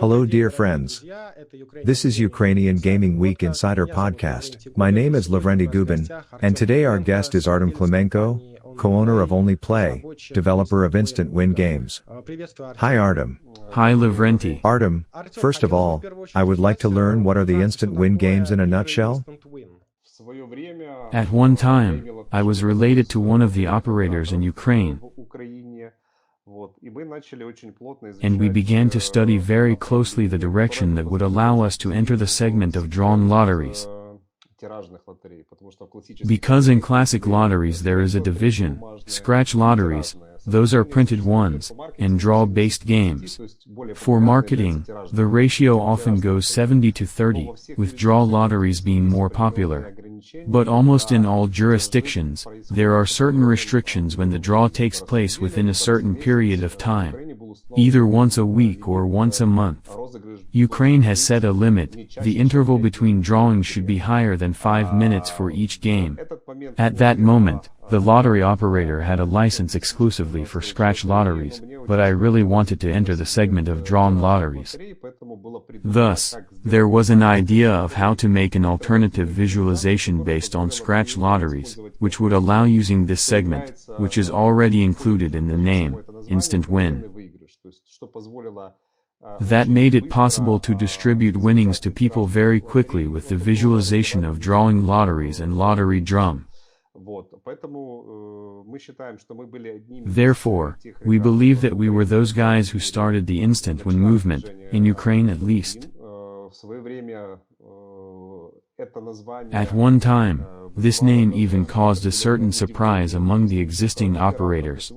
Hello dear friends. This is Ukrainian Gaming Week Insider Podcast. My name is Lavrenty Gubin, and today our guest is Artem Klymenko, co-owner of Onlyplay, developer of Instant Win Games. Hi Artem. Hi Lavrenty. Artem, first of all, I would like to learn what are the Instant Win Games in a nutshell? At one time, I was related to one of the operators in Ukraine, and we began to study very closely the direction that would allow us to enter the segment of drawn lotteries. Because in classic lotteries there is a division: scratch lotteries, those are printed ones, and draw-based games. For marketing, the ratio often goes 70-30, with draw lotteries being more popular. But almost in all jurisdictions, there are certain restrictions when the draw takes place within a certain period of time, either once a week or once a month. Ukraine has set a limit: the interval between drawings should be higher than 5 minutes for each game. At that moment, the lottery operator had a license exclusively for scratch lotteries, but I really wanted to enter the segment of drawn lotteries. Thus, there was an idea of how to make an alternative visualization based on scratch lotteries, which would allow using this segment, which is already included in the name, Instant Win. That made it possible to distribute winnings to people very quickly with the visualization of drawing lotteries and lottery drum. Therefore, we believe that we were those guys who started the Instant Win movement, in Ukraine at least. At one time, this name even caused a certain surprise among the existing operators.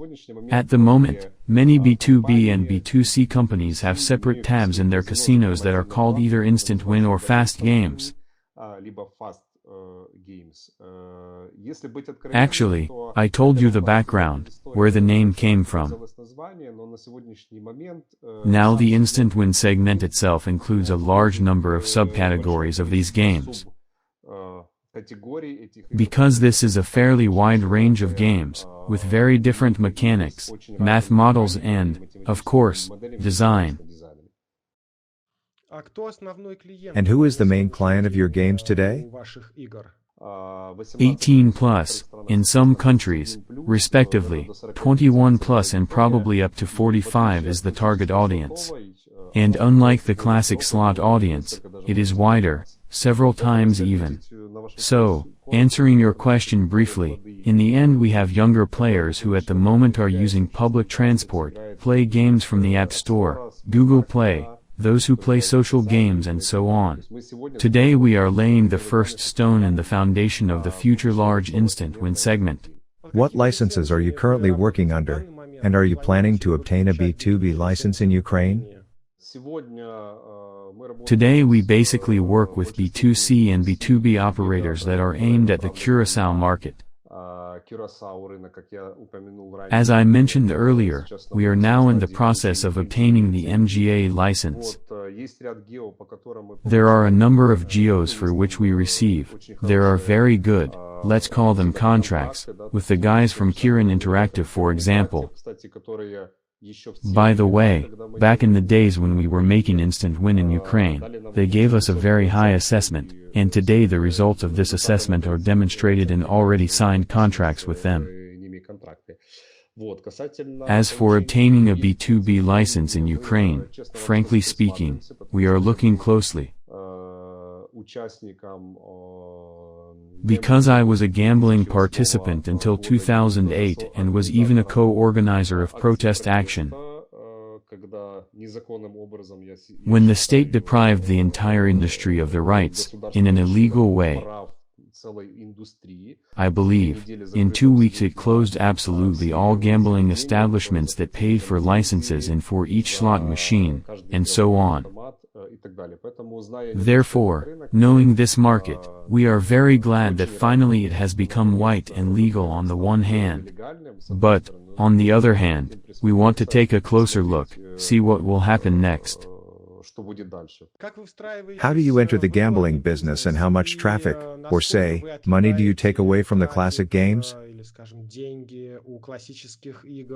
At the moment, many B2B and B2C companies have separate tabs in their casinos that are called either Instant Win or Fast Games. Actually, I told you the background, where the name came from. Now the Instant Win segment itself includes a large number of subcategories of these games. Because this is a fairly wide range of games, with very different mechanics, math models and, of course, design. And who is the main client of your games today? 18 plus, in some countries, respectively, 21 plus and probably up to 45 is the target audience. And unlike the classic slot audience, it is wider, several times even. So, answering your question briefly, in the end we have younger players who at the moment are using public transport, play games from the App Store, Google Play, those who play social games and so on. Today we are laying the first stone in the foundation of the future large Instant Win segment. What licenses are you currently working under, and are you planning to obtain a B2B license in Ukraine? Today we basically work with B2C and B2B operators that are aimed at the Curaçao market. As I mentioned earlier, we are now in the process of obtaining the MGA license. There are a number of geos for which we receive. There are very good, let's call them contracts, with the guys from Kirin Interactive for example. By the way, back in the days when we were making Instant Win in Ukraine, they gave us a very high assessment, and today the results of this assessment are demonstrated in already signed contracts with them. As for obtaining a B2B license in Ukraine, frankly speaking, we are looking closely. Because I was a gambling participant until 2008 and was even a co-organizer of protest action. When the state deprived the entire industry of the rights, in an illegal way, I believe, in 2 weeks it closed absolutely all gambling establishments that paid for licenses and for each slot machine, and so on. Therefore, knowing this market, we are very glad that finally it has become white and legal on the one hand. But, on the other hand, we want to take a closer look, see what will happen next. How do you enter the gambling business and how much traffic, or say, money do you take away from the classic games?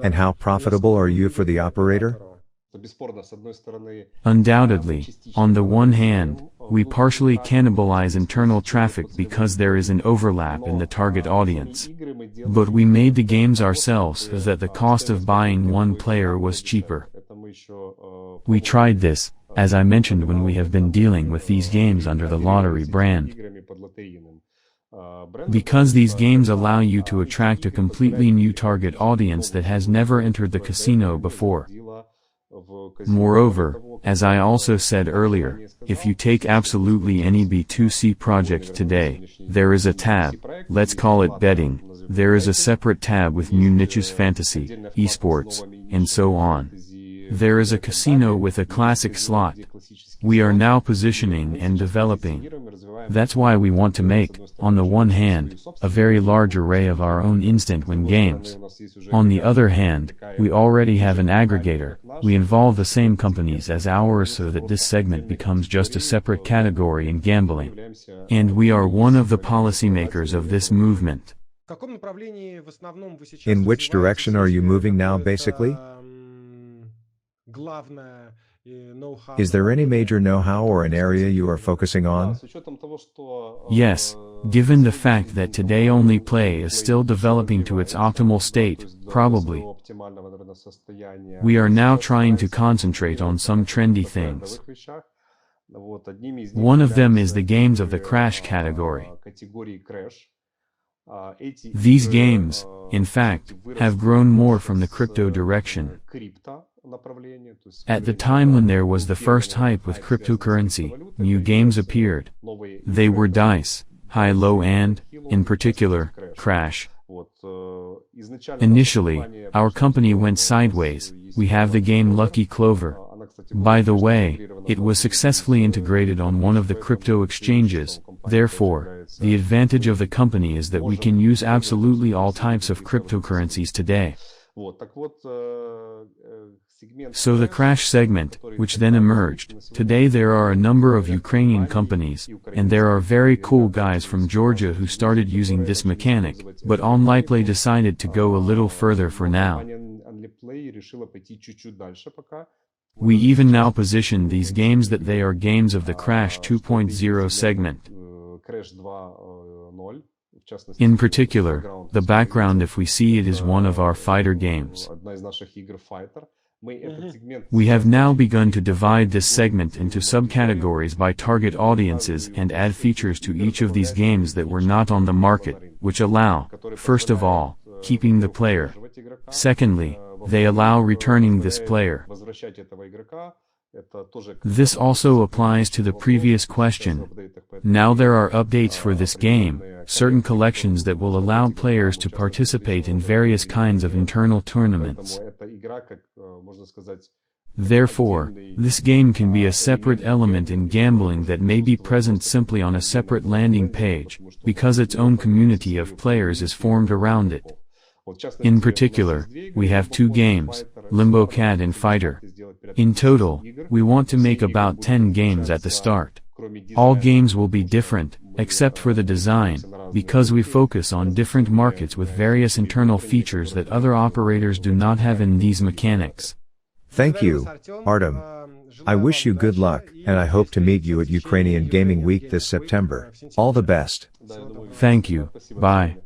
And how profitable are you for the operator? Undoubtedly, on the one hand, we partially cannibalize internal traffic because there is an overlap in the target audience. But we made the games ourselves so that the cost of buying one player was cheaper. We tried this, as I mentioned, when we have been dealing with these games under the lottery brand. Because these games allow you to attract a completely new target audience that has never entered the casino before. Moreover, as I also said earlier, if you take absolutely any B2C project today, there is a tab, let's call it betting, there is a separate tab with new niches, fantasy, esports, and so on. There is a casino with a classic slot. We are now positioning and developing. That's why we want to make, on the one hand, a very large array of our own instant win games. On the other hand, we already have an aggregator. We involve the same companies as ours so that this segment becomes just a separate category in gambling. And we are one of the policymakers of this movement. In which direction are you moving now, basically? Is there any major know-how or an area you are focusing on? Yes, given the fact that today Onlyplay is still developing to its optimal state, probably. We are now trying to concentrate on some trendy things. One of them is the games of the crash category. These games, in fact, have grown more from the crypto direction. At the time when there was the first hype with cryptocurrency, new games appeared. They were dice, high-low and, in particular, crash. Initially, our company went sideways. We have the game Lucky Clover. By the way, it was successfully integrated on one of the crypto exchanges. Therefore, the advantage of the company is that we can use absolutely all types of cryptocurrencies today. So the crash segment, which then emerged, today there are a number of Ukrainian companies, and there are very cool guys from Georgia who started using this mechanic, but Onlyplay decided to go a little further for now. We even now position these games that they are games of the Crash 2.0 segment. In particular, the background, if we see it, is one of our fighter games. We have now begun to divide this segment into subcategories by target audiences and add features to each of these games that were not on the market, which allow, first of all, keeping the player. Secondly, they allow returning this player. This also applies to the previous question. Now there are updates for this game, certain collections that will allow players to participate in various kinds of internal tournaments. Therefore, this game can be a separate element in gambling that may be present simply on a separate landing page, because its own community of players is formed around it. In particular, we have two games, Limbo Cat and Fighter. In total, we want to make about 10 games at the start. All games will be different, except for the design, because we focus on different markets with various internal features that other operators do not have in these mechanics. Thank you, Artem. I wish you good luck, and I hope to meet you at Ukrainian Gaming Week this September. All the best. Thank you, bye.